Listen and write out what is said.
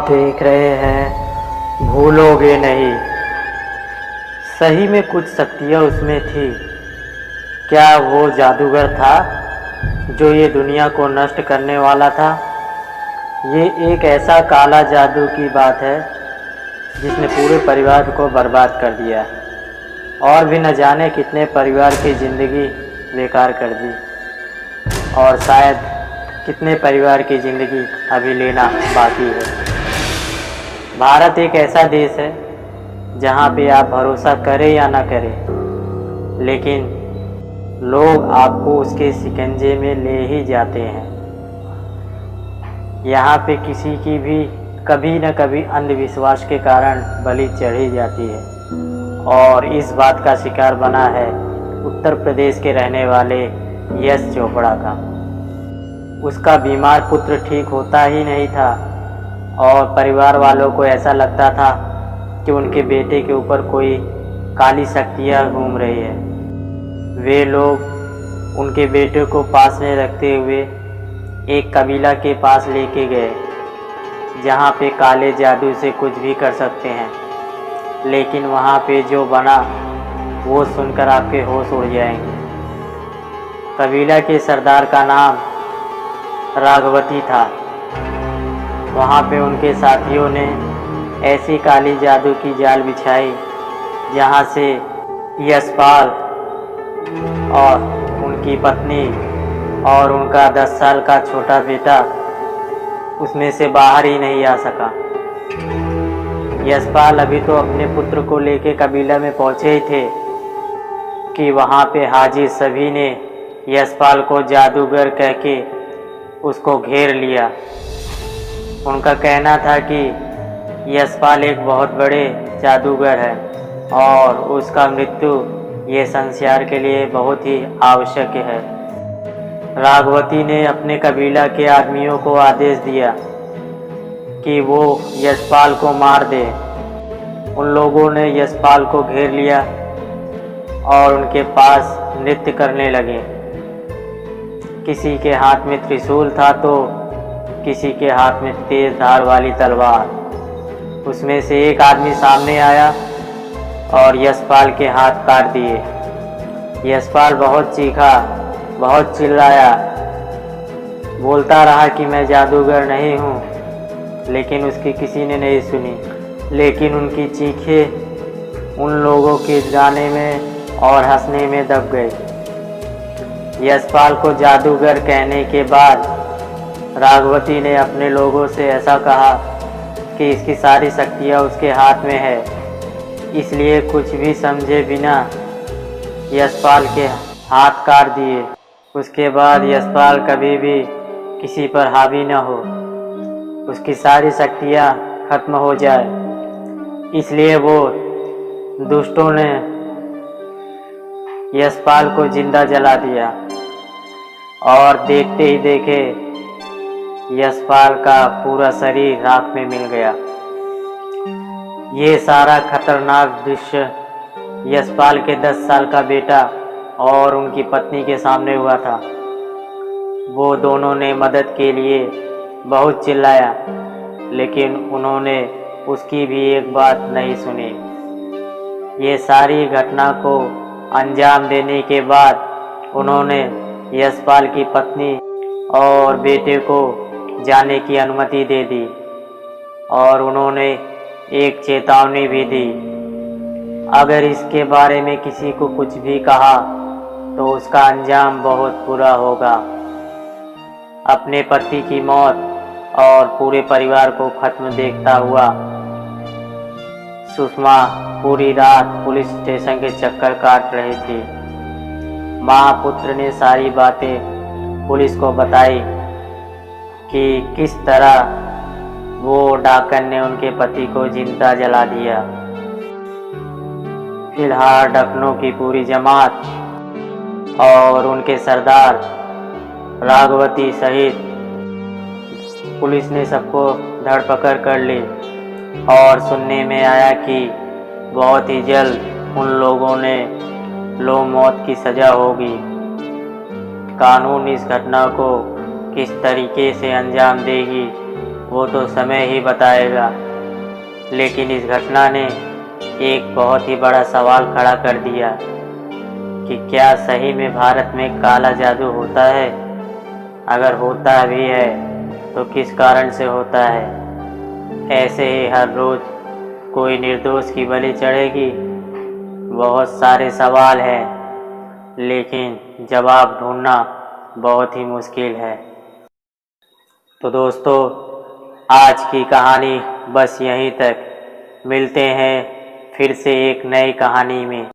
देख रहे हैं भूलोगे नहीं। सही में कुछ शक्तियाँ उसमें थी। क्या वो जादूगर था जो ये दुनिया को नष्ट करने वाला था? ये एक ऐसा काला जादू की बात है जिसने पूरे परिवार को बर्बाद कर दिया और भी न जाने कितने परिवार की ज़िंदगी बेकार कर दी, और शायद कितने परिवार की ज़िंदगी अभी लेना बाकी है। भारत एक ऐसा देश है जहाँ पे आप भरोसा करें या ना करें, लेकिन लोग आपको उसके शिकंजे में ले ही जाते हैं। यहाँ पे किसी की भी कभी न कभी अंधविश्वास के कारण बलि चढ़ी जाती है, और इस बात का शिकार बना है उत्तर प्रदेश के रहने वाले यश चोपड़ा का। उसका बीमार पुत्र ठीक होता ही नहीं था और परिवार वालों को ऐसा लगता था कि उनके बेटे के ऊपर कोई काली शक्तियाँ घूम रही है। वे लोग उनके बेटे को पास में रखते हुए एक कबीला के पास लेके गए जहाँ पे काले जादू से कुछ भी कर सकते हैं, लेकिन वहाँ पे जो बना वो सुनकर आपके होश उड़ जाएंगे। कबीला के सरदार का नाम राघवती था। वहाँ पे उनके साथियों ने ऐसी काली जादू की जाल बिछाई जहाँ से यशपाल और उनकी पत्नी और उनका 10 साल का छोटा बेटा उसमें से बाहर ही नहीं आ सका। यशपाल अभी तो अपने पुत्र को लेके कबीला में पहुँचे ही थे कि वहाँ पे हाजिर सभी ने यशपाल को जादूगर कह के उसको घेर लिया। उनका कहना था कि यशपाल एक बहुत बड़े जादूगर है और उसका मृत्यु ये संसार के लिए बहुत ही आवश्यक है। राघवती ने अपने कबीला के आदमियों को आदेश दिया कि वो यशपाल को मार दे। उन लोगों ने यशपाल को घेर लिया और उनके पास नृत्य करने लगे। किसी के हाथ में त्रिशूल था तो किसी के हाथ में तेज धार वाली तलवार। उसमें से एक आदमी सामने आया और यशपाल के हाथ काट दिए। यशपाल बहुत चीखा, बहुत चिल्लाया, बोलता रहा कि मैं जादूगर नहीं हूँ, लेकिन उसकी किसी ने नहीं सुनी। लेकिन उनकी चीखें उन लोगों के गाने में और हंसने में दब गई। यशपाल को जादूगर कहने के बाद राघवती ने अपने लोगों से ऐसा कहा कि इसकी सारी शक्तियाँ उसके हाथ में है, इसलिए कुछ भी समझे बिना यशपाल के हाथ काट दिए। उसके बाद यशपाल कभी भी किसी पर हावी न हो, उसकी सारी शक्तियाँ खत्म हो जाए, इसलिए वो दुष्टों ने यशपाल को जिंदा जला दिया और देखते ही देखे यशपाल का पूरा शरीर राख में मिल गया। ये सारा खतरनाक दृश्य यशपाल के 10 साल का बेटा और उनकी पत्नी के सामने हुआ था। वो दोनों ने मदद के लिए बहुत चिल्लाया, लेकिन उन्होंने उसकी भी एक बात नहीं सुनी। ये सारी घटना को अंजाम देने के बाद उन्होंने यशपाल की पत्नी और बेटे को जाने की अनुमति दे दी और उन्होंने एक चेतावनी भी दी, अगर इसके बारे में किसी को कुछ भी कहा तो उसका अंजाम बहुत बुरा होगा। अपने पति की मौत और पूरे परिवार को खत्म देखता हुआ सुषमा पूरी रात पुलिस स्टेशन के चक्कर काट रही थी। माँ पुत्र ने सारी बातें पुलिस को बताई कि किस तरह वो डाकन ने उनके पति को जिंदा जला दिया। फिलहाल डकनों की पूरी जमात और उनके सरदार राघवती सहित पुलिस ने सबको धरपकड़ कर ली और सुनने में आया कि बहुत ही जल्द उन लोगों ने लो मौत की सज़ा होगी। कानून इस घटना को किस तरीके से अंजाम देगी वो तो समय ही बताएगा। लेकिन इस घटना ने एक बहुत ही बड़ा सवाल खड़ा कर दिया कि क्या सही में भारत में काला जादू होता है? अगर होता भी है तो किस कारण से होता है? ऐसे ही हर रोज कोई निर्दोष की बलि चढ़ेगी। बहुत सारे सवाल हैं, लेकिन जवाब ढूंढना बहुत ही मुश्किल है। तो दोस्तों, आज की कहानी बस यहीं तक। मिलते हैं फिर से एक नई कहानी में।